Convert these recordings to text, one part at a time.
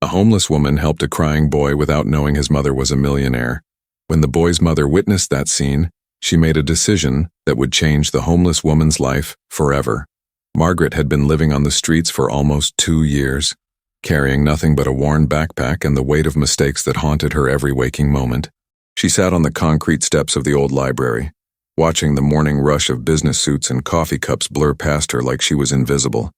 A homeless woman helped a crying boy without knowing his mother was a millionaire. When the boy's mother witnessed that scene, she made a decision that would change the homeless woman's life forever. Margaret had been living on the streets for almost 2 years, carrying nothing but a worn backpack and the weight of mistakes that haunted her every waking moment. She sat on the concrete steps of the old library, watching the morning rush of business suits and coffee cups blur past her like she was invisible.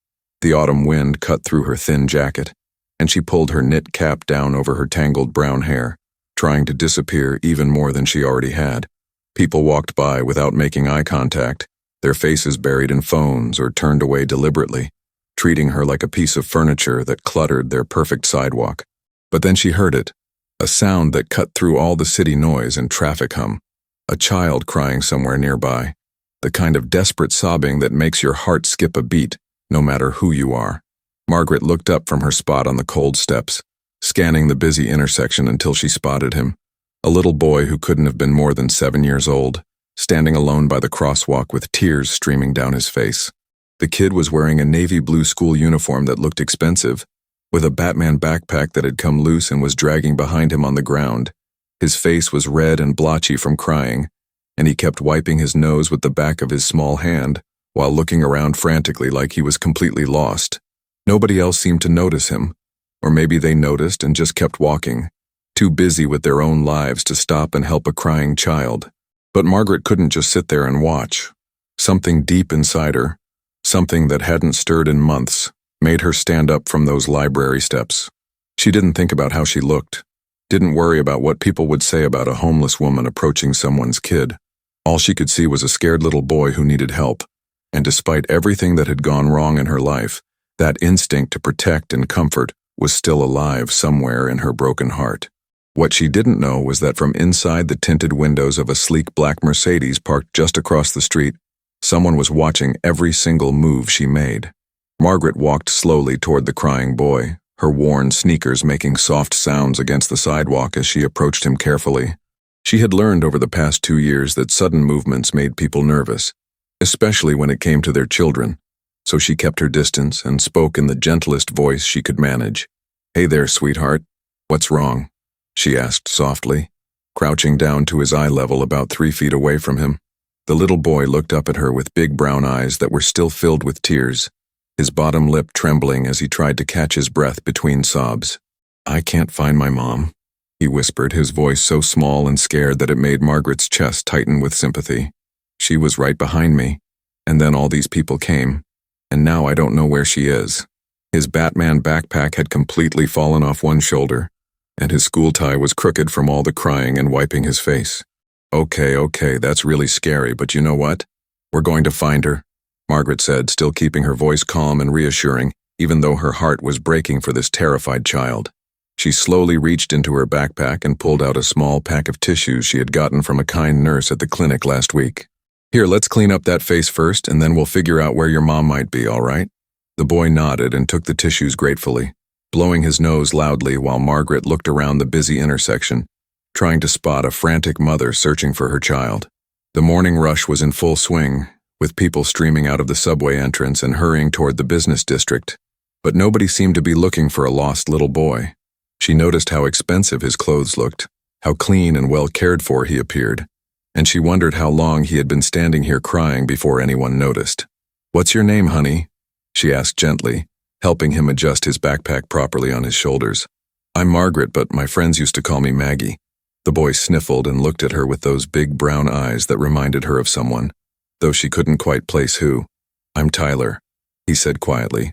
The autumn wind cut through her thin jacket, and she pulled her knit cap down over her tangled brown hair, trying to disappear even more than she already had. People walked by without making eye contact, their faces buried in phones or turned away deliberately, treating her like a piece of furniture that cluttered their perfect sidewalk. But then she heard it, a sound that cut through all the city noise and traffic hum. A child crying somewhere nearby, the kind of desperate sobbing that makes your heart skip a beat, no matter who you are. Margaret looked up from her spot on the cold steps, scanning the busy intersection until she spotted him, a little boy who couldn't have been more than 7 years old, standing alone by the crosswalk with tears streaming down his face. The kid was wearing a navy blue school uniform that looked expensive, with a Batman backpack that had come loose and was dragging behind him on the ground. His face was red and blotchy from crying, and he kept wiping his nose with the back of his small hand while looking around frantically like he was completely lost. Nobody else seemed to notice him, or maybe they noticed and just kept walking, too busy with their own lives to stop and help a crying child. But Margaret couldn't just sit there and watch. Something deep inside her, something that hadn't stirred in months, made her stand up from those library steps. She didn't think about how she looked, didn't worry about what people would say about a homeless woman approaching someone's kid. All she could see was a scared little boy who needed help, and despite everything that had gone wrong in her life, that instinct to protect and comfort was still alive somewhere in her broken heart. What she didn't know was that from inside the tinted windows of a sleek black Mercedes parked just across the street, someone was watching every single move she made. Margaret walked slowly toward the crying boy, her worn sneakers making soft sounds against the sidewalk as she approached him carefully. She had learned over the past 2 years that sudden movements made people nervous, especially when it came to their children, so she kept her distance and spoke in the gentlest voice she could manage. "Hey there, sweetheart. What's wrong?" she asked softly, crouching down to his eye level about 3 feet away from him. The little boy looked up at her with big brown eyes that were still filled with tears, his bottom lip trembling as he tried to catch his breath between sobs. "I can't find my mom," he whispered, his voice so small and scared that it made Margaret's chest tighten with sympathy. "She was right behind me, and then all these people came, and now I don't know where she is." His Batman backpack had completely fallen off one shoulder, and his school tie was crooked from all the crying and wiping his face. Okay, that's really scary, but you know what? We're going to find her," Margaret said, still keeping her voice calm and reassuring, even though her heart was breaking for this terrified child. She slowly reached into her backpack and pulled out a small pack of tissues she had gotten from a kind nurse at the clinic last week. "Here, let's clean up that face first, and then we'll figure out where your mom might be, all right?" The boy nodded and took the tissues gratefully, blowing his nose loudly while Margaret looked around the busy intersection, trying to spot a frantic mother searching for her child. The morning rush was in full swing, with people streaming out of the subway entrance and hurrying toward the business district, but nobody seemed to be looking for a lost little boy. She noticed how expensive his clothes looked, how clean and well cared for he appeared, and she wondered how long he had been standing here crying before anyone noticed. "What's your name, honey?" she asked gently, helping him adjust his backpack properly on his shoulders. "I'm Margaret, but my friends used to call me Maggie." The boy sniffled and looked at her with those big brown eyes that reminded her of someone, though she couldn't quite place who. "I'm Tyler," he said quietly.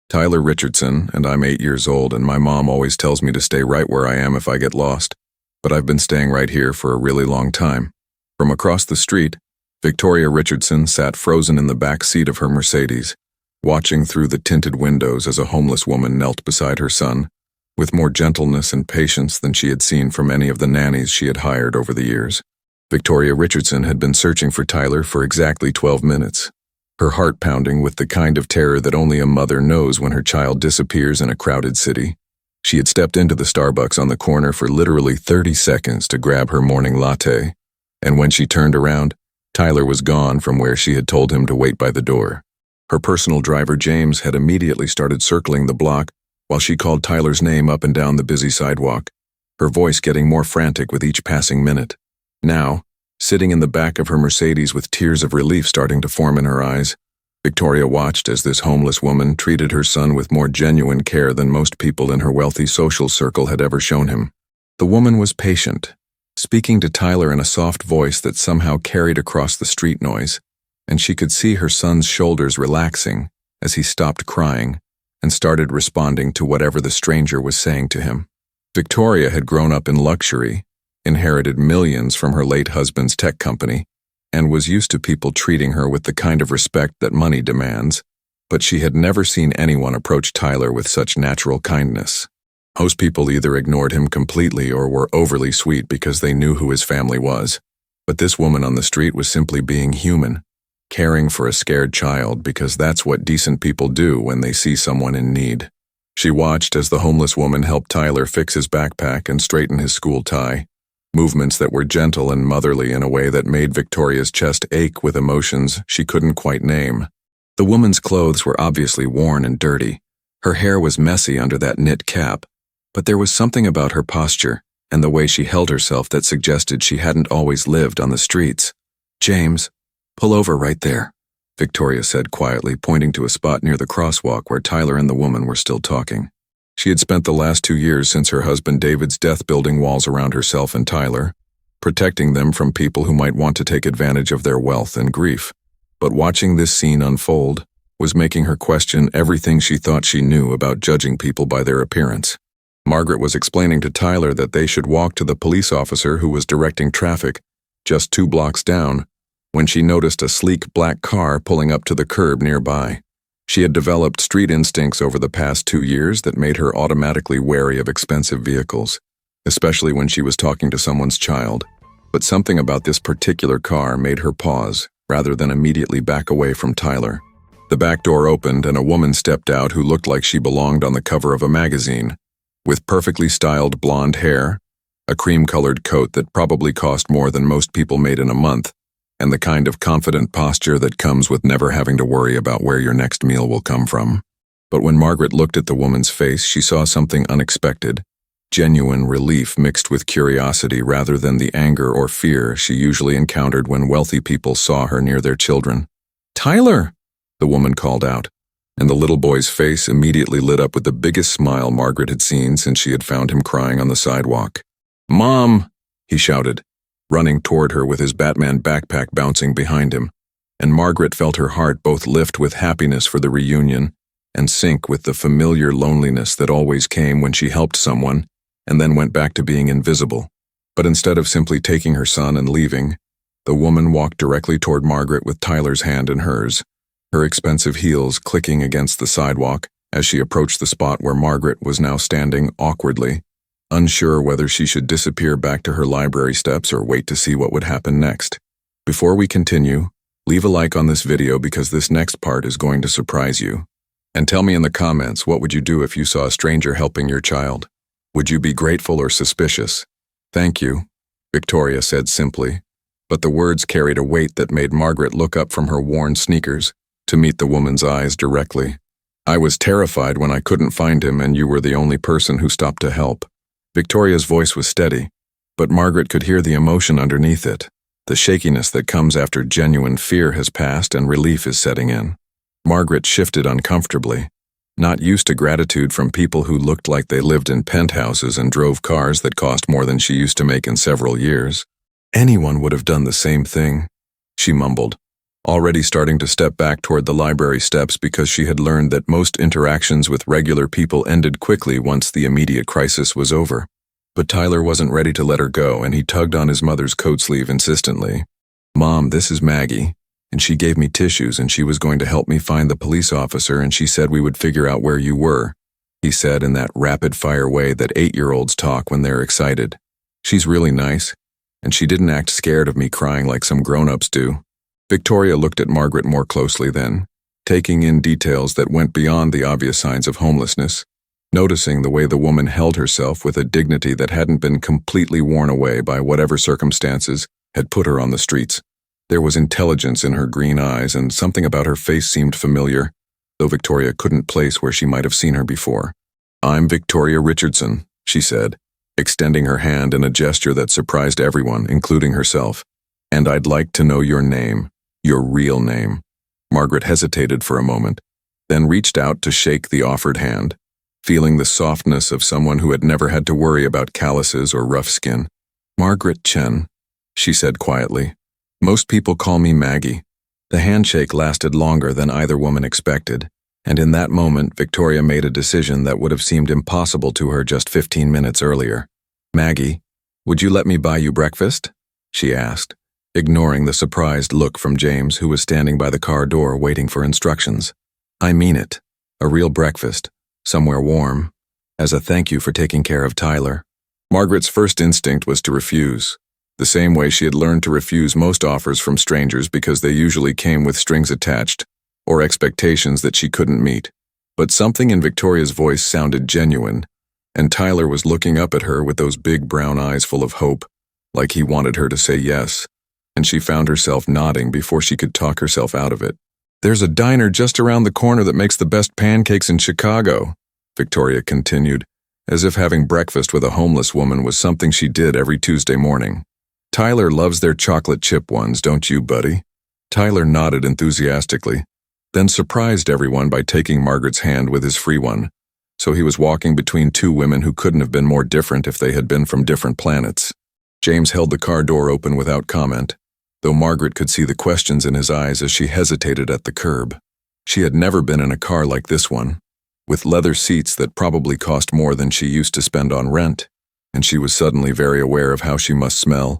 "Tyler Richardson, and I'm 8 years old, and my mom always tells me to stay right where I am if I get lost, but I've been staying right here for a really long time." From across the street, Victoria Richardson sat frozen in the back seat of her Mercedes, watching through the tinted windows as a homeless woman knelt beside her son, with more gentleness and patience than she had seen from any of the nannies she had hired over the years. Victoria Richardson had been searching for Tyler for exactly 12 minutes, her heart pounding with the kind of terror that only a mother knows when her child disappears in a crowded city. She had stepped into the Starbucks on the corner for literally 30 seconds to grab her morning latte, and when she turned around, Tyler was gone from where she had told him to wait by the door. Her personal driver, James, had immediately started circling the block while she called Tyler's name up and down the busy sidewalk, her voice getting more frantic with each passing minute. Now, sitting in the back of her Mercedes with tears of relief starting to form in her eyes, Victoria watched as this homeless woman treated her son with more genuine care than most people in her wealthy social circle had ever shown him. The woman was patient, speaking to Tyler in a soft voice that somehow carried across the street noise, and she could see her son's shoulders relaxing as he stopped crying and started responding to whatever the stranger was saying to him. Victoria had grown up in luxury, inherited millions from her late husband's tech company, and was used to people treating her with the kind of respect that money demands, but she had never seen anyone approach Tyler with such natural kindness. Most people either ignored him completely or were overly sweet because they knew who his family was. But this woman on the street was simply being human, caring for a scared child because that's what decent people do when they see someone in need. She watched as the homeless woman helped Tyler fix his backpack and straighten his school tie, movements that were gentle and motherly in a way that made Victoria's chest ache with emotions she couldn't quite name. The woman's clothes were obviously worn and dirty. Her hair was messy under that knit cap, but there was something about her posture and the way she held herself that suggested she hadn't always lived on the streets. "James, pull over right there," Victoria said quietly, pointing to a spot near the crosswalk where Tyler and the woman were still talking. She had spent the last 2 years since her husband David's death building walls around herself and Tyler, protecting them from people who might want to take advantage of their wealth and grief. But watching this scene unfold was making her question everything she thought she knew about judging people by their appearance. Margaret was explaining to Tyler that they should walk to the police officer who was directing traffic just 2 blocks down when she noticed a sleek black car pulling up to the curb nearby. She had developed street instincts over the past 2 years that made her automatically wary of expensive vehicles, especially when she was talking to someone's child. But something about this particular car made her pause rather than immediately back away from Tyler. The back door opened and a woman stepped out who looked like she belonged on the cover of a magazine. With perfectly styled blonde hair, a cream-colored coat that probably cost more than most people made in a month, and the kind of confident posture that comes with never having to worry about where your next meal will come from. But when Margaret looked at the woman's face, she saw something unexpected, genuine relief mixed with curiosity rather than the anger or fear she usually encountered when wealthy people saw her near their children. "Tyler!" the woman called out, and the little boy's face immediately lit up with the biggest smile Margaret had seen since she had found him crying on the sidewalk. "Mom!" he shouted, running toward her with his Batman backpack bouncing behind him, and Margaret felt her heart both lift with happiness for the reunion and sink with the familiar loneliness that always came when she helped someone and then went back to being invisible. But instead of simply taking her son and leaving, the woman walked directly toward Margaret with Tyler's hand in hers, her expensive heels clicking against the sidewalk as she approached the spot where Margaret was now standing awkwardly, unsure whether she should disappear back to her library steps or wait to see what would happen next. Before we continue, leave a like on this video because this next part is going to surprise you. And tell me in the comments, what would you do if you saw a stranger helping your child? Would you be grateful or suspicious? "Thank you," Victoria said simply, but the words carried a weight that made Margaret look up from her worn sneakers to meet the woman's eyes directly. "I was terrified when I couldn't find him and you were the only person who stopped to help." Victoria's voice was steady, but Margaret could hear the emotion underneath it, the shakiness that comes after genuine fear has passed and relief is setting in. Margaret shifted uncomfortably, not used to gratitude from people who looked like they lived in penthouses and drove cars that cost more than she used to make in several years. "Anyone would have done the same thing," she mumbled, already starting to step back toward the library steps because she had learned that most interactions with regular people ended quickly once the immediate crisis was over. But Tyler wasn't ready to let her go, and he tugged on his mother's coat sleeve insistently. "Mom, this is Maggie, and she gave me tissues and she was going to help me find the police officer and she said we would figure out where you were," he said in that rapid-fire way that 8-year-olds talk when they're excited. "She's really nice, and she didn't act scared of me crying like some grown-ups do." Victoria looked at Margaret more closely then, taking in details that went beyond the obvious signs of homelessness, noticing the way the woman held herself with a dignity that hadn't been completely worn away by whatever circumstances had put her on the streets. There was intelligence in her green eyes, and something about her face seemed familiar, though Victoria couldn't place where she might have seen her before. "I'm Victoria Richardson," she said, extending her hand in a gesture that surprised everyone, including herself. "And I'd like to know your name, your real name." Margaret hesitated for a moment, then reached out to shake the offered hand, feeling the softness of someone who had never had to worry about calluses or rough skin. "Margaret Chen," she said quietly. "Most people call me Maggie." The handshake lasted longer than either woman expected, and in that moment Victoria made a decision that would have seemed impossible to her just 15 minutes earlier. "Maggie, would you let me buy you breakfast?" she asked, ignoring the surprised look from James, who was standing by the car door waiting for instructions. "I mean it. A real breakfast, somewhere warm, as a thank you for taking care of Tyler." Margaret's first instinct was to refuse, the same way she had learned to refuse most offers from strangers because they usually came with strings attached, or expectations that she couldn't meet. But something in Victoria's voice sounded genuine, and Tyler was looking up at her with those big brown eyes full of hope, like he wanted her to say yes, and she found herself nodding before she could talk herself out of it. "There's a diner just around the corner that makes the best pancakes in Chicago," Victoria continued, as if having breakfast with a homeless woman was something she did every Tuesday morning. "Tyler loves their chocolate chip ones, don't you, buddy?" Tyler nodded enthusiastically, then surprised everyone by taking Margaret's hand with his free one, so he was walking between two women who couldn't have been more different if they had been from different planets. James held the car door open without comment, though Margaret could see the questions in his eyes as she hesitated at the curb. She had never been in a car like this one, with leather seats that probably cost more than she used to spend on rent, and she was suddenly very aware of how she must smell,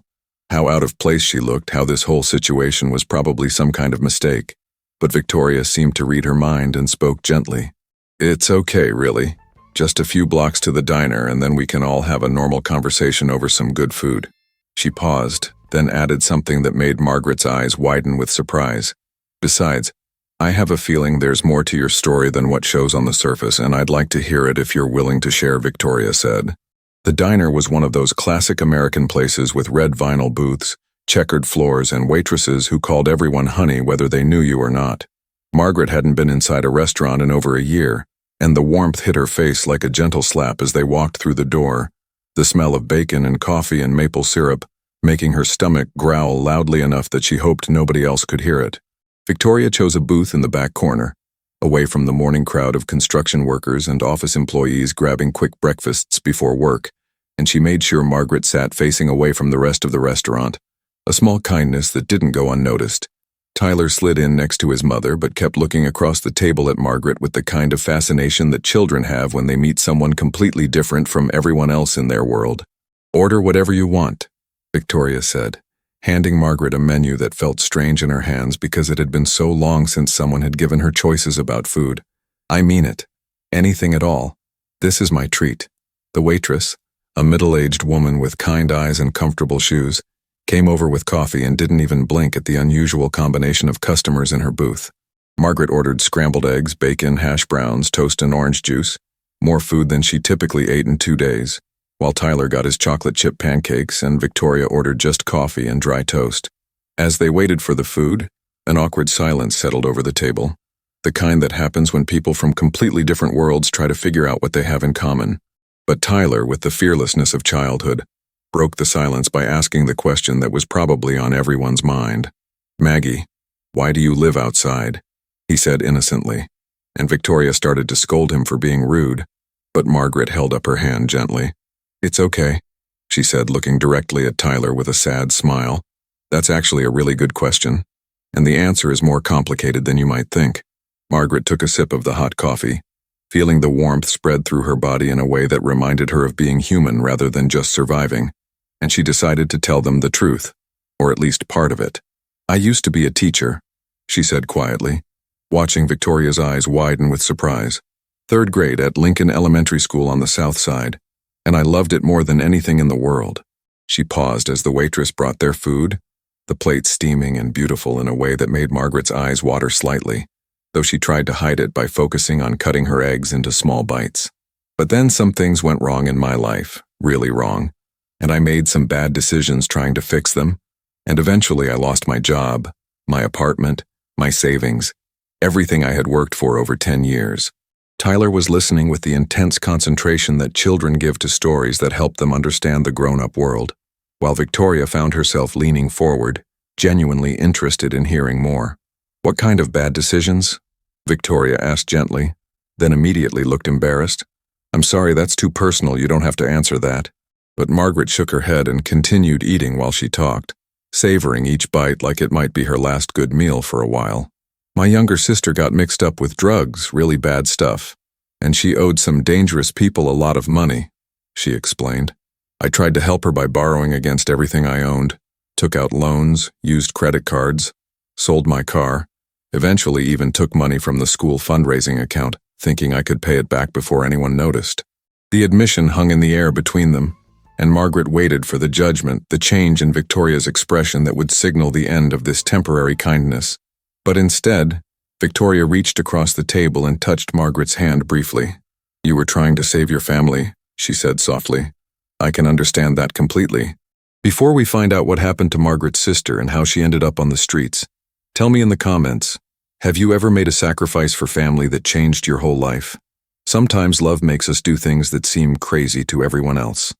how out of place she looked, how this whole situation was probably some kind of mistake. But Victoria seemed to read her mind and spoke gently. "It's okay, really. Just a few blocks to the diner, and then we can all have a normal conversation over some good food." She paused, then added something that made Margaret's eyes widen with surprise. "Besides, I have a feeling there's more to your story than what shows on the surface, and I'd like to hear it if you're willing to share," Victoria said. The diner was one of those classic American places with red vinyl booths, checkered floors, and waitresses who called everyone honey whether they knew you or not. Margaret hadn't been inside a restaurant in over a year, and the warmth hit her face like a gentle slap as they walked through the door, the smell of bacon and coffee and maple syrup making her stomach growl loudly enough that she hoped nobody else could hear it. Victoria chose a booth in the back corner, away from the morning crowd of construction workers and office employees grabbing quick breakfasts before work, and she made sure Margaret sat facing away from the rest of the restaurant, a small kindness that didn't go unnoticed. Tyler slid in next to his mother but kept looking across the table at Margaret with the kind of fascination that children have when they meet someone completely different from everyone else in their world. "Order whatever you want," Victoria said, handing Margaret a menu that felt strange in her hands because it had been so long since someone had given her choices about food. "I mean it. Anything at all. This is my treat." The waitress, a middle-aged woman with kind eyes and comfortable shoes, came over with coffee and didn't even blink at the unusual combination of customers in her booth. Margaret ordered scrambled eggs, bacon, hash browns, toast, and orange juice, more food than she typically ate in 2 days, while Tyler got his chocolate chip pancakes and Victoria ordered just coffee and dry toast. As they waited for the food, an awkward silence settled over the table, the kind that happens when people from completely different worlds try to figure out what they have in common. But Tyler, with the fearlessness of childhood, broke the silence by asking the question that was probably on everyone's mind. "Maggie, why do you live outside?" he said innocently, and Victoria started to scold him for being rude, but Margaret held up her hand gently. "It's okay," she said, looking directly at Tyler with a sad smile. "That's actually a really good question, and the answer is more complicated than you might think." Margaret took a sip of the hot coffee, feeling the warmth spread through her body in a way that reminded her of being human rather than just surviving, and she decided to tell them the truth, or at least part of it. "I used to be a teacher," she said quietly, watching Victoria's eyes widen with surprise. "3rd grade at Lincoln Elementary School on the South Side, and I loved it more than anything in the world." She paused as the waitress brought their food, the plate steaming and beautiful in a way that made Margaret's eyes water slightly, though she tried to hide it by focusing on cutting her eggs into small bites. "But then some things went wrong in my life, really wrong, and I made some bad decisions trying to fix them, and eventually I lost my job, my apartment, my savings, everything I had worked for over 10 years. Tyler was listening with the intense concentration that children give to stories that help them understand the grown-up world, while Victoria found herself leaning forward, genuinely interested in hearing more. "What kind of bad decisions?" Victoria asked gently, then immediately looked embarrassed. "I'm sorry, that's too personal, you don't have to answer that." But Margaret shook her head and continued eating while she talked, savoring each bite like it might be her last good meal for a while. "My younger sister got mixed up with drugs, really bad stuff, and she owed some dangerous people a lot of money," she explained. "I tried to help her by borrowing against everything I owned, took out loans, used credit cards, sold my car, eventually even took money from the school fundraising account, thinking I could pay it back before anyone noticed." The admission hung in the air between them, and Margaret waited for the judgment, the change in Victoria's expression that would signal the end of this temporary kindness. But instead, Victoria reached across the table and touched Margaret's hand briefly. "You were trying to save your family," she said softly. "I can understand that completely. Before we find out what happened to Margaret's sister and how she ended up on the streets, tell me in the comments, have you ever made a sacrifice for family that changed your whole life? Sometimes love makes us do things that seem crazy to everyone else."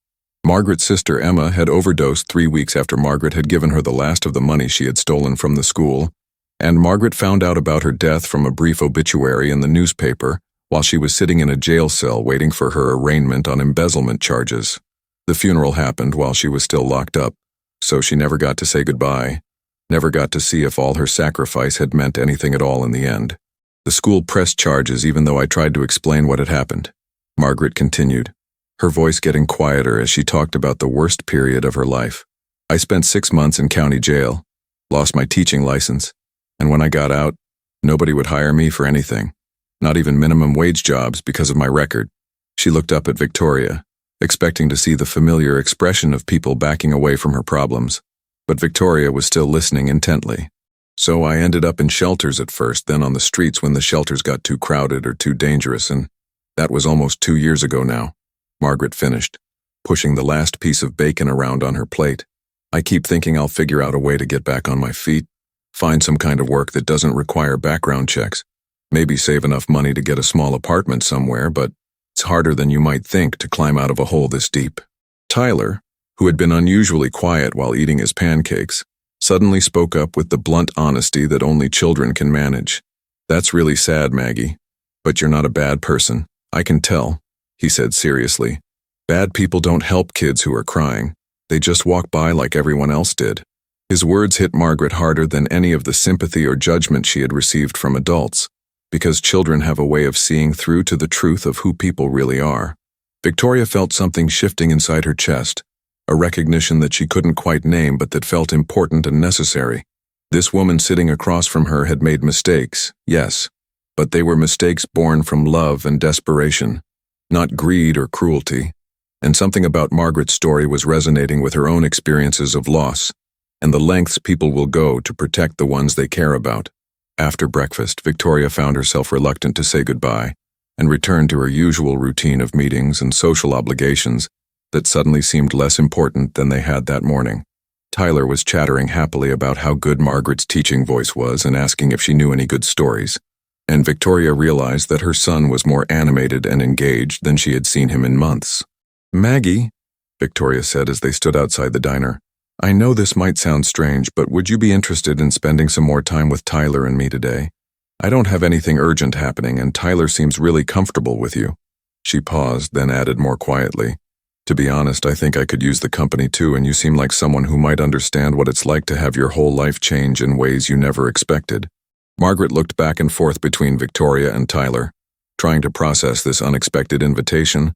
Margaret's sister Emma had overdosed 3 weeks after Margaret had given her the last of the money she had stolen from the school, and Margaret found out about her death from a brief obituary in the newspaper while she was sitting in a jail cell waiting for her arraignment on embezzlement charges. The funeral happened while she was still locked up, so she never got to say goodbye, never got to see if all her sacrifice had meant anything at all in the end. "The school pressed charges even though I tried to explain what had happened," Margaret continued, her voice getting quieter as she talked about the worst period of her life. "I spent 6 months in county jail, lost my teaching license, and when I got out, nobody would hire me for anything, not even minimum wage jobs because of my record." She looked up at Victoria, expecting to see the familiar expression of people backing away from her problems, but Victoria was still listening intently. "So I ended up in shelters at first, then on the streets when the shelters got too crowded or too dangerous, and that was almost 2 years ago now," Margaret finished, pushing the last piece of bacon around on her plate. "I keep thinking I'll figure out a way to get back on my feet, find some kind of work that doesn't require background checks, maybe save enough money to get a small apartment somewhere, but it's harder than you might think to climb out of a hole this deep." Tyler, who had been unusually quiet while eating his pancakes, suddenly spoke up with the blunt honesty that only children can manage. "That's really sad, Maggie, but you're not a bad person, I can tell," he said seriously. "Bad people don't help kids who are crying. They just walk by like everyone else did." His words hit Margaret harder than any of the sympathy or judgment she had received from adults, because children have a way of seeing through to the truth of who people really are. Victoria felt something shifting inside her chest, a recognition that she couldn't quite name but that felt important and necessary. This woman sitting across from her had made mistakes, yes, but they were mistakes born from love and desperation, not greed or cruelty, and something about Margaret's story was resonating with her own experiences of loss and the lengths people will go to protect the ones they care about. After breakfast, Victoria found herself reluctant to say goodbye and returned to her usual routine of meetings and social obligations that suddenly seemed less important than they had that morning. Tyler was chattering happily about how good Margaret's teaching voice was and asking if she knew any good stories, and Victoria realized that her son was more animated and engaged than she had seen him in months. "Maggie," Victoria said as they stood outside the diner, "I know this might sound strange, but would you be interested in spending some more time with Tyler and me today? I don't have anything urgent happening, and Tyler seems really comfortable with you." She paused, then added more quietly, "To be honest, I think I could use the company too, and you seem like someone who might understand what it's like to have your whole life change in ways you never expected." Margaret looked back and forth between Victoria and Tyler, trying to process this unexpected invitation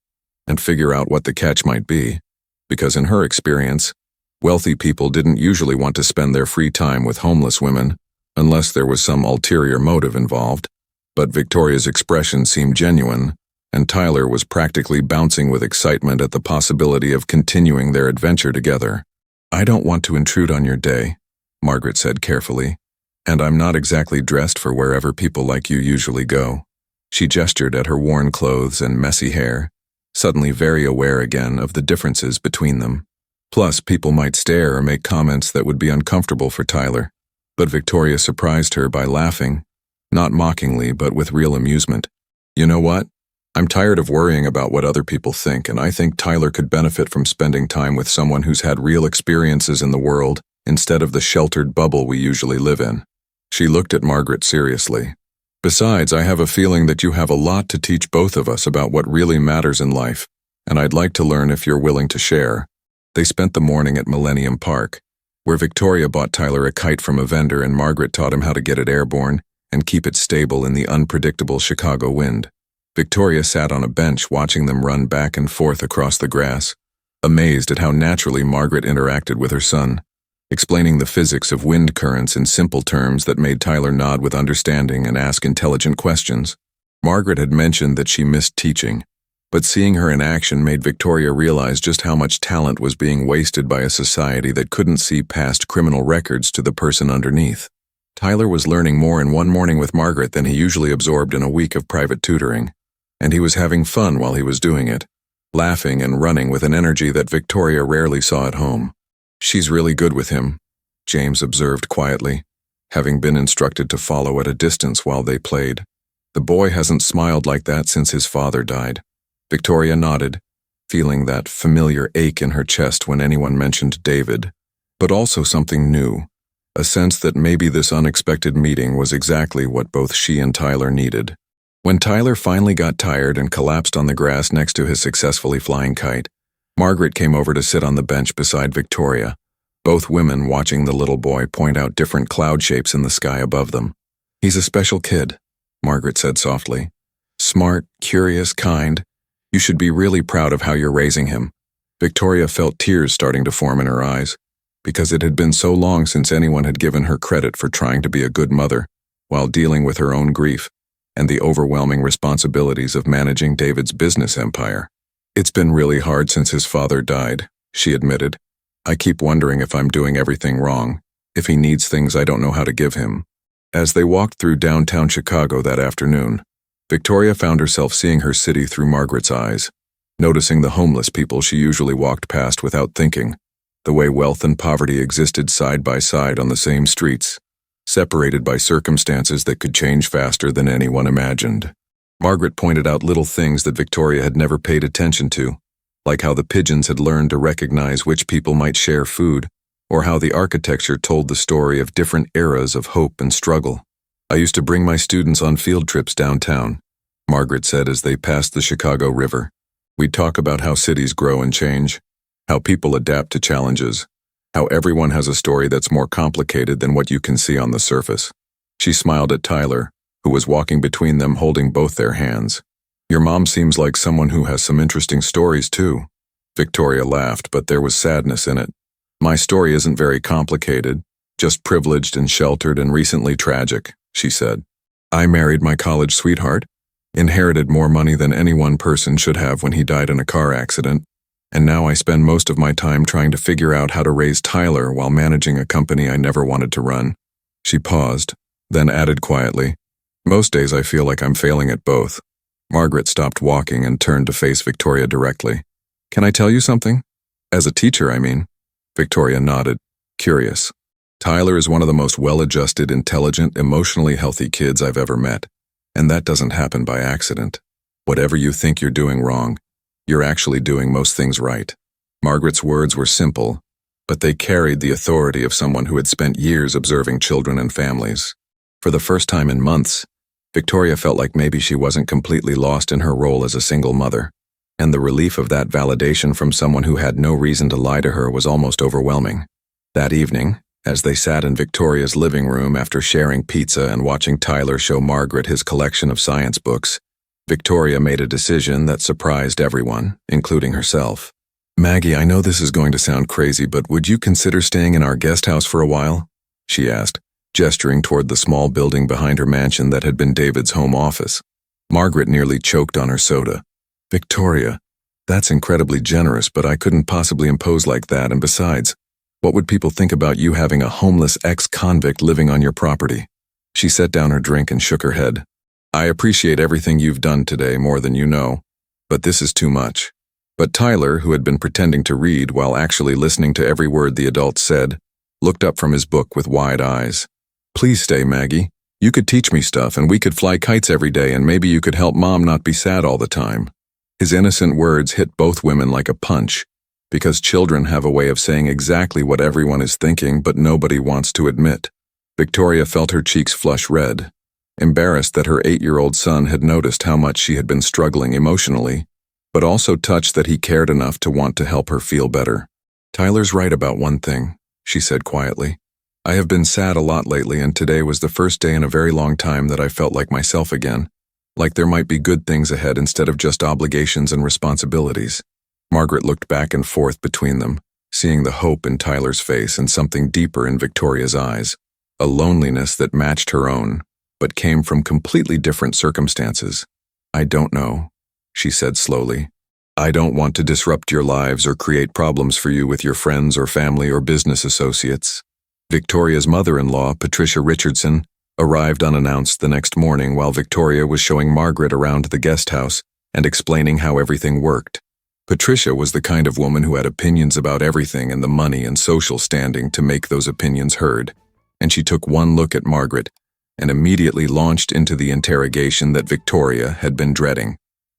and figure out what the catch might be, because in her experience, wealthy people didn't usually want to spend their free time with homeless women unless there was some ulterior motive involved. But Victoria's expression seemed genuine, and Tyler was practically bouncing with excitement at the possibility of continuing their adventure together. "I don't want to intrude on your day," Margaret said carefully, "and I'm not exactly dressed for wherever people like you usually go." She gestured at her worn clothes and messy hair, suddenly very aware again of the differences between them. Plus, people might stare or make comments that would be uncomfortable for Tyler. But Victoria surprised her by laughing, not mockingly but with real amusement. "You know what? I'm tired of worrying about what other people think, and I think Tyler could benefit from spending time with someone who's had real experiences in the world instead of the sheltered bubble we usually live in. She looked at Margaret seriously. Besides, I have a feeling that you have a lot to teach both of us about what really matters in life, and I'd like to learn if you're willing to share. They spent the morning at Millennium Park, where Victoria bought Tyler a kite from a vendor and Margaret taught him how to get it airborne and keep it stable in the unpredictable Chicago wind. Victoria sat on a bench watching them run back and forth across the grass, amazed at how naturally Margaret interacted with her son, explaining the physics of wind currents in simple terms that made Tyler nod with understanding and ask intelligent questions. Margaret had mentioned that she missed teaching, but seeing her in action made Victoria realize just how much talent was being wasted by a society that couldn't see past criminal records to the person underneath. Tyler was learning more in one morning with Margaret than he usually absorbed in a week of private tutoring, and he was having fun while he was doing it, laughing and running with an energy that Victoria rarely saw at home. "She's really good with him," James observed quietly, having been instructed to follow at a distance while they played. "The boy hasn't smiled like that since his father died." Victoria nodded, feeling that familiar ache in her chest when anyone mentioned David, but also something new, a sense that maybe this unexpected meeting was exactly what both she and Tyler needed. When Tyler finally got tired and collapsed on the grass next to his successfully flying kite, Margaret came over to sit on the bench beside Victoria, both women watching the little boy point out different cloud shapes in the sky above them. "He's a special kid," Margaret said softly. "Smart, curious, kind. You should be really proud of how you're raising him." Victoria felt tears starting to form in her eyes, because it had been so long since anyone had given her credit for trying to be a good mother, while dealing with her own grief and the overwhelming responsibilities of managing David's business empire. "It's been really hard since his father died," she admitted. "I keep wondering if I'm doing everything wrong, if he needs things I don't know how to give him." As they walked through downtown Chicago that afternoon, Victoria found herself seeing her city through Margaret's eyes, noticing the homeless people she usually walked past without thinking, the way wealth and poverty existed side by side on the same streets, separated by circumstances that could change faster than anyone imagined. Margaret pointed out little things that Victoria had never paid attention to, like how the pigeons had learned to recognize which people might share food, or how the architecture told the story of different eras of hope and struggle. "I used to bring my students on field trips downtown," Margaret said as they passed the Chicago River. "We'd talk about how cities grow and change, how people adapt to challenges, how everyone has a story that's more complicated than what you can see on the surface." She smiled at Tyler, who was walking between them holding both their hands. "Your mom seems like someone who has some interesting stories too." Victoria laughed, but there was sadness in it. "My story isn't very complicated, just privileged and sheltered and recently tragic," she said. "I married my college sweetheart, inherited more money than any one person should have when he died in a car accident, and now I spend most of my time trying to figure out how to raise Tyler while managing a company I never wanted to run." She paused, then added quietly, "Most days I feel like I'm failing at both." Margaret stopped walking and turned to face Victoria directly. "Can I tell you something? As a teacher, I mean." Victoria nodded, curious. "Tyler is one of the most well-adjusted, intelligent, emotionally healthy kids I've ever met, and that doesn't happen by accident. Whatever you think you're doing wrong, you're actually doing most things right." Margaret's words were simple, but they carried the authority of someone who had spent years observing children and families. For the first time in months, Victoria felt like maybe she wasn't completely lost in her role as a single mother, and the relief of that validation from someone who had no reason to lie to her was almost overwhelming. That evening, as they sat in Victoria's living room after sharing pizza and watching Tyler show Margaret his collection of science books, Victoria made a decision that surprised everyone, including herself. "Maggie, I know this is going to sound crazy, but would you consider staying in our guest house for a while?" she asked, gesturing toward the small building behind her mansion that had been David's home office. Margaret nearly choked on her soda. "Victoria, that's incredibly generous, but I couldn't possibly impose like that, and besides, what would people think about you having a homeless ex-convict living on your property?" She set down her drink and shook her head. "I appreciate everything you've done today more than you know, but this is too much." But Tyler, who had been pretending to read while actually listening to every word the adult said, looked up from his book with wide eyes. "Please stay, Maggie. You could teach me stuff and we could fly kites every day and maybe you could help Mom not be sad all the time." His innocent words hit both women like a punch, because children have a way of saying exactly what everyone is thinking but nobody wants to admit. Victoria felt her cheeks flush red, embarrassed that her 8-year-old son had noticed how much she had been struggling emotionally, but also touched that he cared enough to want to help her feel better. "Tyler's right about one thing," she said quietly. "I have been sad a lot lately, and today was the first day in a very long time that I felt like myself again, like there might be good things ahead instead of just obligations and responsibilities." Margaret looked back and forth between them, seeing the hope in Tyler's face and something deeper in Victoria's eyes, a loneliness that matched her own, but came from completely different circumstances. "I don't know," she said slowly. "I don't want to disrupt your lives or create problems for you with your friends or family or business associates." Victoria's mother-in-law, Patricia Richardson, arrived unannounced the next morning while Victoria was showing Margaret around the guest house and explaining how everything worked. Patricia was the kind of woman who had opinions about everything and the money and social standing to make those opinions heard, and she took one look at Margaret and immediately launched into the interrogation that Victoria had been dreading.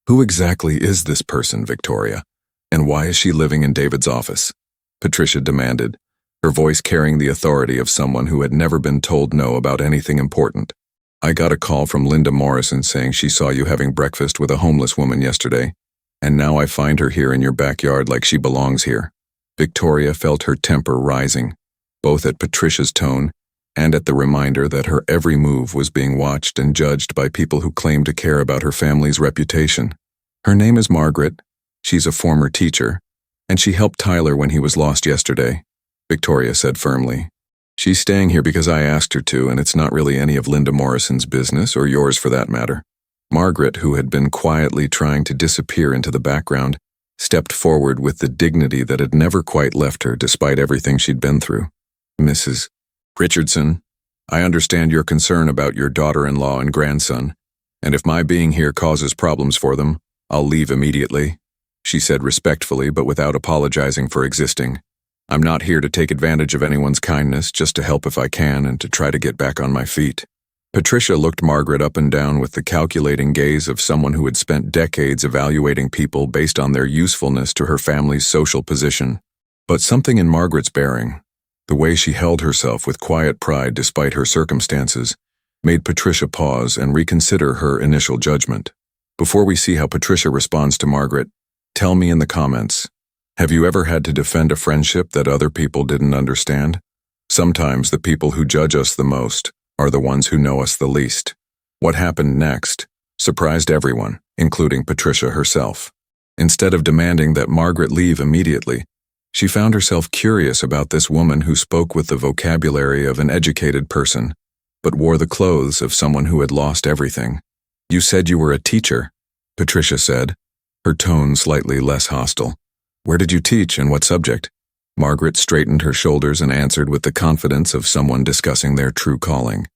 "Who exactly is this person, Victoria? And why is she living in David's office?" Patricia demanded, her voice carrying the authority of someone who had never been told no about anything important. "I got a call from Linda Morrison saying she saw you having breakfast with a homeless woman yesterday, and now I find her here in your backyard like she belongs here." Victoria felt her temper rising, both at Patricia's tone and at the reminder that her every move was being watched and judged by people who claimed to care about her family's reputation. "Her name is Margaret. She's a former teacher, and she helped Tyler when he was lost yesterday," Victoria said firmly. "She's staying here because I asked her to, and it's not really any of Linda Morrison's business, or yours for that matter." Margaret, who had been quietly trying to disappear into the background, stepped forward with the dignity that had never quite left her despite everything she'd been through. "Mrs. Richardson, I understand your concern about your daughter-in-law and grandson, and if my being here causes problems for them, I'll leave immediately," she said respectfully but without apologizing for existing. "I'm not here to take advantage of anyone's kindness, just to help if I can and to try to get back on my feet." Patricia looked Margaret up and down with the calculating gaze of someone who had spent decades evaluating people based on their usefulness to her family's social position. But something in Margaret's bearing, the way she held herself with quiet pride despite her circumstances, made Patricia pause and reconsider her initial judgment. Before we see how Patricia responds to Margaret, tell me in the comments, have you ever had to defend a friendship that other people didn't understand? Sometimes the people who judge us the most are the ones who know us the least. What happened next surprised everyone, including Patricia herself. Instead of demanding that Margaret leave immediately, she found herself curious about this woman who spoke with the vocabulary of an educated person, but wore the clothes of someone who had lost everything. "You said you were a teacher," Patricia said, her tone slightly less hostile. "Where did you teach and what subject?" Margaret straightened her shoulders and answered with the confidence of someone discussing their true calling.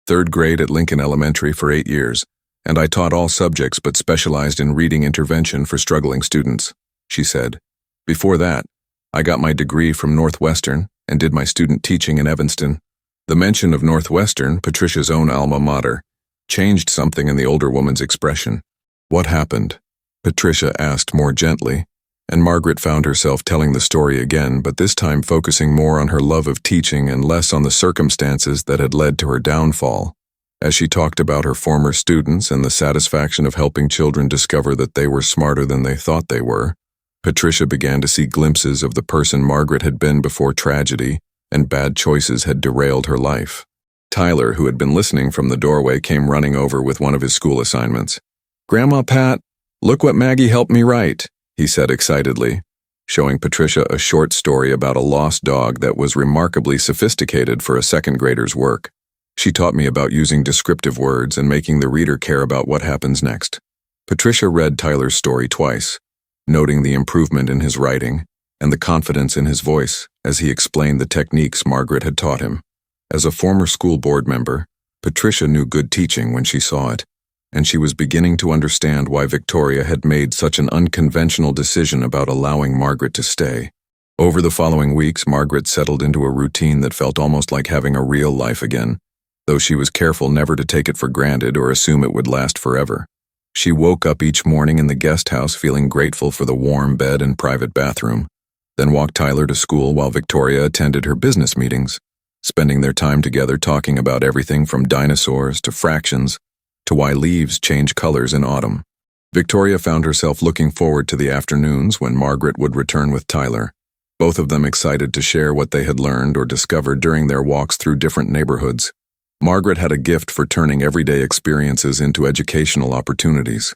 "Third grade at Lincoln Elementary for 8 years, and I taught all subjects but specialized in reading intervention for struggling students," she said. "Before that, I got my degree from Northwestern and did my student teaching in Evanston." The mention of Northwestern, Patricia's own alma mater, changed something in the older woman's expression. "What happened?" Patricia asked more gently, and Margaret found herself telling the story again, but this time focusing more on her love of teaching and less on the circumstances that had led to her downfall. As she talked about her former students and the satisfaction of helping children discover that they were smarter than they thought they were, Patricia began to see glimpses of the person Margaret had been before tragedy and bad choices had derailed her life. Tyler, who had been listening from the doorway, came running over with one of his school assignments. "Grandma Pat, look what Maggie helped me write," he said excitedly, showing Patricia a short story about a lost dog that was remarkably sophisticated for a second grader's work. "She taught me about using descriptive words and making the reader care about what happens next." Patricia read Tyler's story twice, noting the improvement in his writing and the confidence in his voice as he explained the techniques Margaret had taught him. As a former school board member, Patricia knew good teaching when she saw it, and she was beginning to understand why Victoria had made such an unconventional decision about allowing Margaret to stay. Over the following weeks, Margaret settled into a routine that felt almost like having a real life again, though she was careful never to take it for granted or assume it would last forever. She woke up each morning in the guest house feeling grateful for the warm bed and private bathroom, then walked Tyler to school while Victoria attended her business meetings, spending their time together talking about everything from dinosaurs to fractions to why leaves change colors in autumn. Victoria found herself looking forward to the afternoons when Margaret would return with Tyler, both of them excited to share what they had learned or discovered during their walks through different neighborhoods. Margaret had a gift for turning everyday experiences into educational opportunities,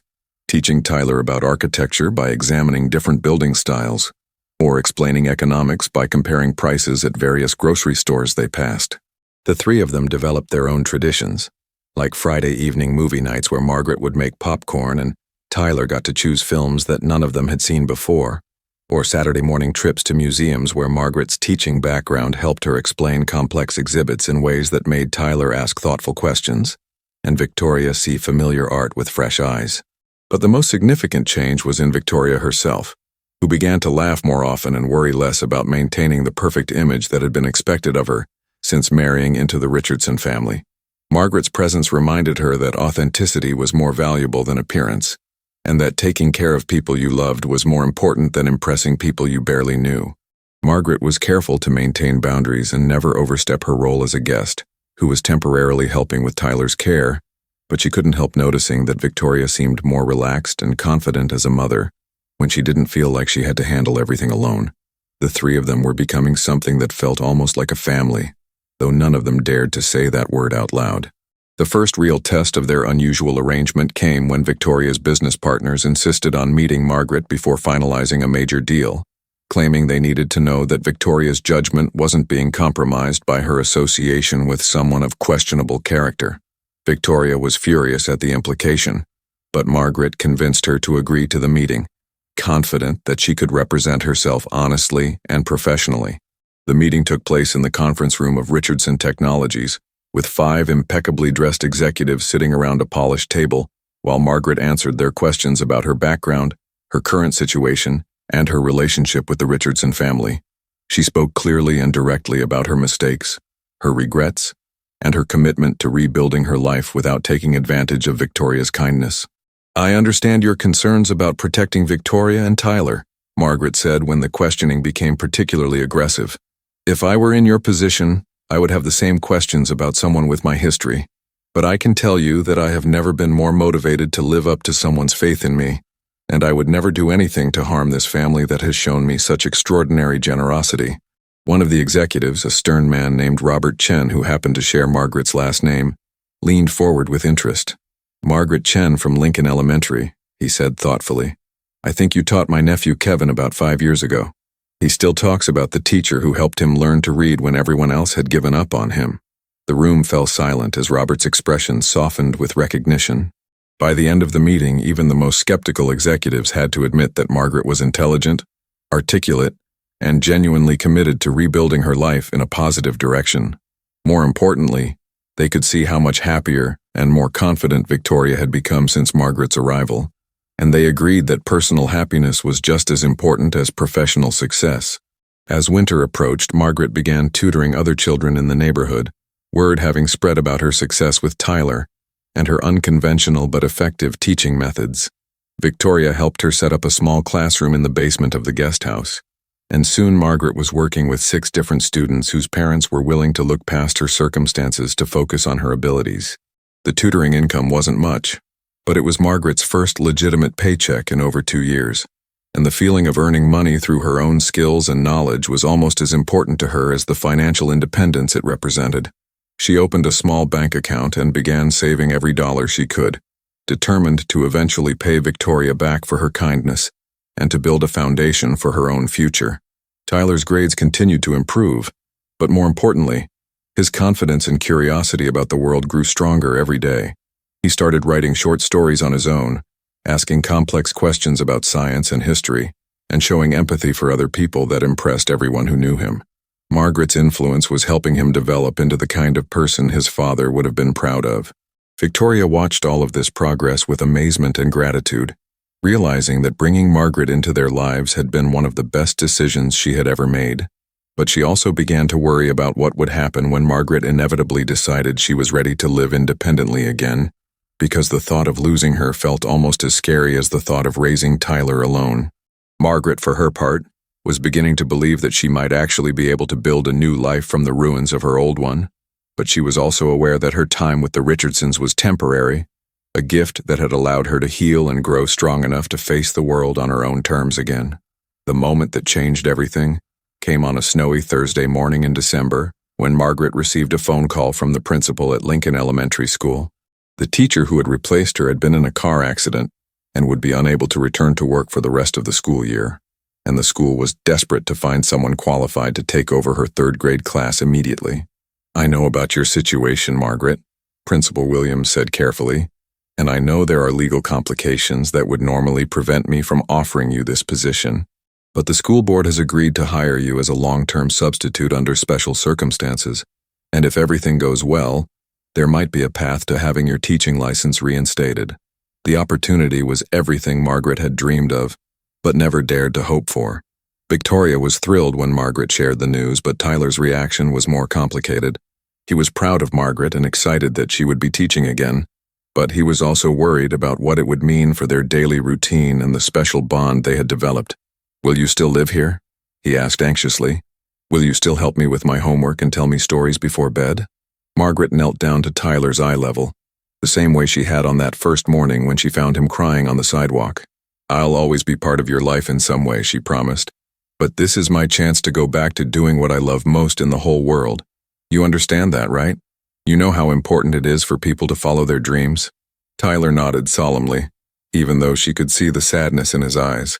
teaching Tyler about architecture by examining different building styles, or explaining economics by comparing prices at various grocery stores they passed. The three of them developed their own traditions, like Friday evening movie nights where Margaret would make popcorn and Tyler got to choose films that none of them had seen before, or Saturday morning trips to museums where Margaret's teaching background helped her explain complex exhibits in ways that made Tyler ask thoughtful questions, and Victoria see familiar art with fresh eyes. But the most significant change was in Victoria herself, who began to laugh more often and worry less about maintaining the perfect image that had been expected of her since marrying into the Richardson family. Margaret's presence reminded her that authenticity was more valuable than appearance, and that taking care of people you loved was more important than impressing people you barely knew. Margaret was careful to maintain boundaries and never overstep her role as a guest, who was temporarily helping with Tyler's care, but she couldn't help noticing that Victoria seemed more relaxed and confident as a mother when she didn't feel like she had to handle everything alone. The three of them were becoming something that felt almost like a family, though none of them dared to say that word out loud. The first real test of their unusual arrangement came when Victoria's business partners insisted on meeting Margaret before finalizing a major deal, claiming they needed to know that Victoria's judgment wasn't being compromised by her association with someone of questionable character. Victoria was furious at the implication, but Margaret convinced her to agree to the meeting, confident that she could represent herself honestly and professionally. The meeting took place in the conference room of Richardson Technologies, with 5 impeccably dressed executives sitting around a polished table while Margaret answered their questions about her background, her current situation, and her relationship with the Richardson family. She spoke clearly and directly about her mistakes, her regrets, and her commitment to rebuilding her life without taking advantage of Victoria's kindness. "I understand your concerns about protecting Victoria and Tyler," Margaret said when the questioning became particularly aggressive. "If I were in your position, I would have the same questions about someone with my history, but I can tell you that I have never been more motivated to live up to someone's faith in me, and I would never do anything to harm this family that has shown me such extraordinary generosity." One of the executives, a stern man named Robert Chen who happened to share Margaret's last name, leaned forward with interest. "Margaret Chen from Lincoln Elementary," he said thoughtfully. "I think you taught my nephew Kevin about 5 years ago. He still talks about the teacher who helped him learn to read when everyone else had given up on him." The room fell silent as Robert's expression softened with recognition. By the end of the meeting, even the most skeptical executives had to admit that Margaret was intelligent, articulate, and genuinely committed to rebuilding her life in a positive direction. More importantly, they could see how much happier and more confident Victoria had become since Margaret's arrival, and they agreed that personal happiness was just as important as professional success. As winter approached, Margaret began tutoring other children in the neighborhood, word having spread about her success with Tyler and her unconventional but effective teaching methods. Victoria helped her set up a small classroom in the basement of the guest house, and soon Margaret was working with 6 different students whose parents were willing to look past her circumstances to focus on her abilities. The tutoring income wasn't much, but it was Margaret's first legitimate paycheck in over 2 years, and the feeling of earning money through her own skills and knowledge was almost as important to her as the financial independence it represented. She opened a small bank account and began saving every dollar she could, determined to eventually pay Victoria back for her kindness and to build a foundation for her own future. Tyler's grades continued to improve, but more importantly, his confidence and curiosity about the world grew stronger every day. He started writing short stories on his own, asking complex questions about science and history, and showing empathy for other people that impressed everyone who knew him. Margaret's influence was helping him develop into the kind of person his father would have been proud of. Victoria watched all of this progress with amazement and gratitude, realizing that bringing Margaret into their lives had been one of the best decisions she had ever made. But she also began to worry about what would happen when Margaret inevitably decided she was ready to live independently again, because the thought of losing her felt almost as scary as the thought of raising Tyler alone. Margaret, for her part, was beginning to believe that she might actually be able to build a new life from the ruins of her old one, but she was also aware that her time with the Richardsons was temporary, a gift that had allowed her to heal and grow strong enough to face the world on her own terms again. The moment that changed everything came on a snowy Thursday morning in December when Margaret received a phone call from the principal at Lincoln Elementary School. The teacher who had replaced her had been in a car accident and would be unable to return to work for the rest of the school year, and the school was desperate to find someone qualified to take over her third-grade class immediately. "I know about your situation, Margaret," Principal Williams said carefully, "and I know there are legal complications that would normally prevent me from offering you this position. But the school board has agreed to hire you as a long-term substitute under special circumstances, and if everything goes well, there might be a path to having your teaching license reinstated." The opportunity was everything Margaret had dreamed of, but never dared to hope for. Victoria was thrilled when Margaret shared the news, but Tyler's reaction was more complicated. He was proud of Margaret and excited that she would be teaching again, but he was also worried about what it would mean for their daily routine and the special bond they had developed. "Will you still live here?" he asked anxiously. "Will you still help me with my homework and tell me stories before bed?" Margaret knelt down to Tyler's eye level, the same way she had on that first morning when she found him crying on the sidewalk. "I'll always be part of your life in some way," she promised. "But this is my chance to go back to doing what I love most in the whole world. You understand that, right? You know how important it is for people to follow their dreams?" Tyler nodded solemnly, even though she could see the sadness in his eyes.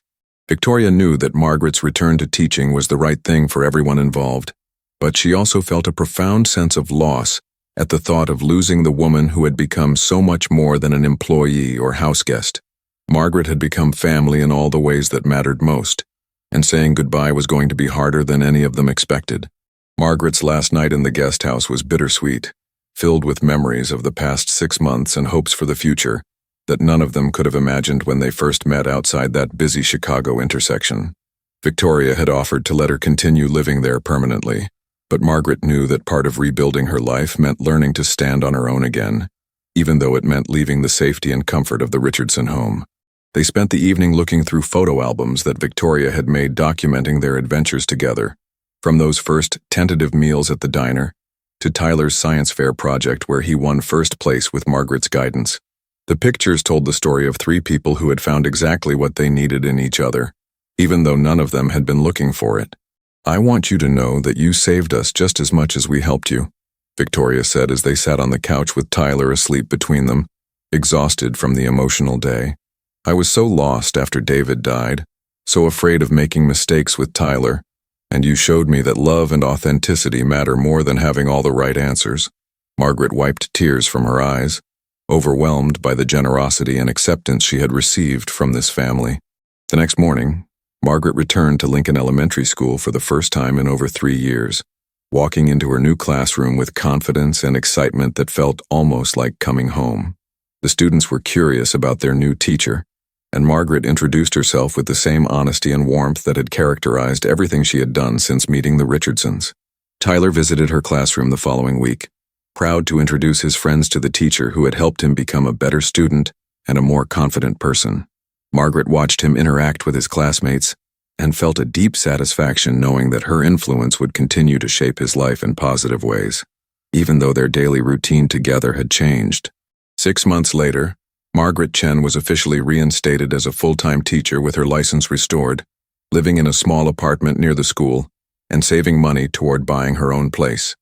Victoria knew that Margaret's return to teaching was the right thing for everyone involved, but she also felt a profound sense of loss at the thought of losing the woman who had become so much more than an employee or houseguest. Margaret had become family in all the ways that mattered most, and saying goodbye was going to be harder than any of them expected. Margaret's last night in the guest house was bittersweet, filled with memories of the past 6 months and hopes for the future that none of them could have imagined when they first met outside that busy Chicago intersection. Victoria had offered to let her continue living there permanently, but Margaret knew that part of rebuilding her life meant learning to stand on her own again, even though it meant leaving the safety and comfort of the Richardson home. They spent the evening looking through photo albums that Victoria had made documenting their adventures together, from those first tentative meals at the diner to Tyler's science fair project where he won first place with Margaret's guidance. The pictures told the story of 3 people who had found exactly what they needed in each other, even though none of them had been looking for it. "I want you to know that you saved us just as much as we helped you," Victoria said as they sat on the couch with Tyler asleep between them, exhausted from the emotional day. "I was so lost after David died, so afraid of making mistakes with Tyler, and you showed me that love and authenticity matter more than having all the right answers." Margaret wiped tears from her eyes, overwhelmed by the generosity and acceptance she had received from this family. The next morning, Margaret returned to Lincoln Elementary School for the first time in over 3 years, walking into her new classroom with confidence and excitement that felt almost like coming home. The students were curious about their new teacher, and Margaret introduced herself with the same honesty and warmth that had characterized everything she had done since meeting the Richardsons. Tyler visited her classroom the following week, proud to introduce his friends to the teacher who had helped him become a better student and a more confident person. Margaret watched him interact with his classmates and felt a deep satisfaction knowing that her influence would continue to shape his life in positive ways, even though their daily routine together had changed. 6 months later, Margaret Chen was officially reinstated as a full-time teacher with her license restored, living in a small apartment near the school and saving money toward buying her own place.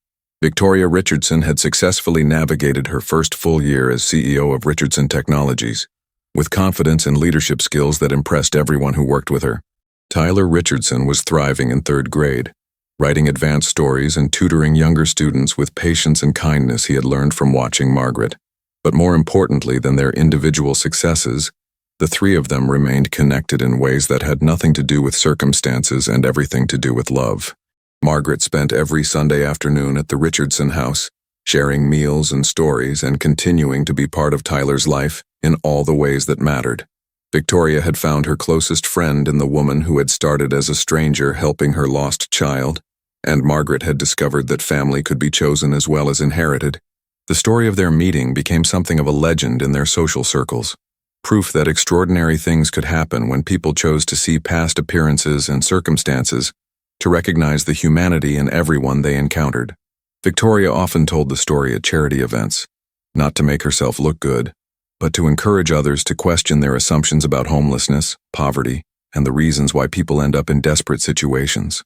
Victoria Richardson had successfully navigated her first full year as CEO of Richardson Technologies, with confidence and leadership skills that impressed everyone who worked with her. Tyler Richardson was thriving in 3rd grade, writing advanced stories and tutoring younger students with patience and kindness he had learned from watching Margaret. But more importantly than their individual successes, the 3 of them remained connected in ways that had nothing to do with circumstances and everything to do with love. Margaret spent every Sunday afternoon at the Richardson house, sharing meals and stories and continuing to be part of Tyler's life in all the ways that mattered. Victoria had found her closest friend in the woman who had started as a stranger helping her lost child, and Margaret had discovered that family could be chosen as well as inherited. The story of their meeting became something of a legend in their social circles, proof that extraordinary things could happen when people chose to see past appearances and circumstances to recognize the humanity in everyone they encountered. Victoria often told the story at charity events, not to make herself look good, but to encourage others to question their assumptions about homelessness, poverty, and the reasons why people end up in desperate situations.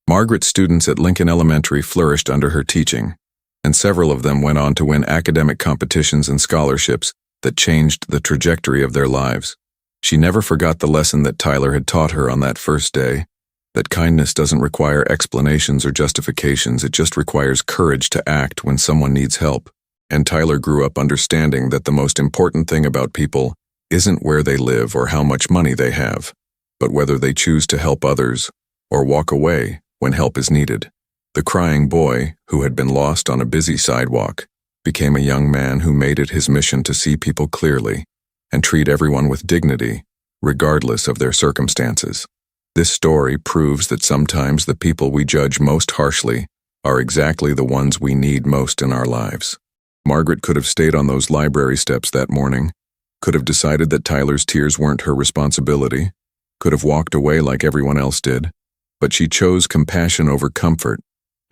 Margaret's students at Lincoln Elementary flourished under her teaching, and several of them went on to win academic competitions and scholarships that changed the trajectory of their lives. She never forgot the lesson that Tyler had taught her on that first day, that kindness doesn't require explanations or justifications, it just requires courage to act when someone needs help. And Tyler grew up understanding that the most important thing about people isn't where they live or how much money they have, but whether they choose to help others or walk away when help is needed. The crying boy, who had been lost on a busy sidewalk, became a young man who made it his mission to see people clearly and treat everyone with dignity, regardless of their circumstances. This story proves that sometimes the people we judge most harshly are exactly the ones we need most in our lives. Margaret could have stayed on those library steps that morning, could have decided that Tyler's tears weren't her responsibility, could have walked away like everyone else did, but she chose compassion over comfort,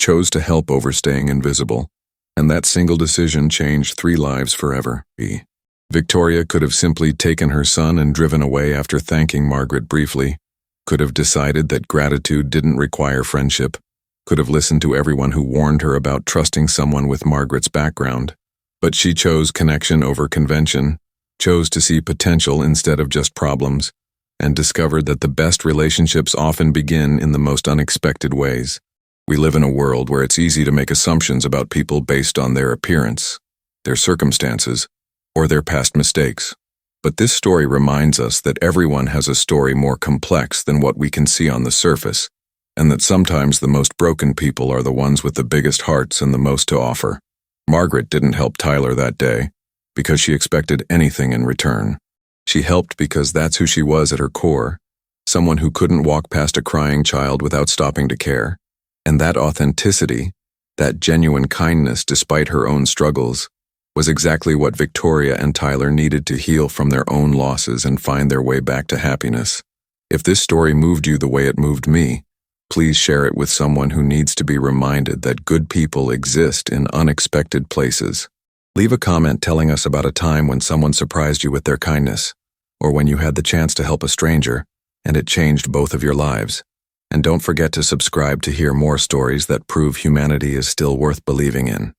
chose to help over staying invisible, and that single decision changed 3 lives forever. Victoria could have simply taken her son and driven away after thanking Margaret briefly, could have decided that gratitude didn't require friendship, could have listened to everyone who warned her about trusting someone with Margaret's background. But she chose connection over convention, chose to see potential instead of just problems, and discovered that the best relationships often begin in the most unexpected ways. We live in a world where it's easy to make assumptions about people based on their appearance, their circumstances, or their past mistakes. But this story reminds us that everyone has a story more complex than what we can see on the surface, and that sometimes the most broken people are the ones with the biggest hearts and the most to offer. Margaret didn't help Tyler that day because she expected anything in return. She helped because that's who she was at her core, someone who couldn't walk past a crying child without stopping to care. And that authenticity, that genuine kindness despite her own struggles, was exactly what Victoria and Tyler needed to heal from their own losses and find their way back to happiness. If this story moved you the way it moved me, please share it with someone who needs to be reminded that good people exist in unexpected places. Leave a comment telling us about a time when someone surprised you with their kindness, or when you had the chance to help a stranger, and it changed both of your lives. And don't forget to subscribe to hear more stories that prove humanity is still worth believing in.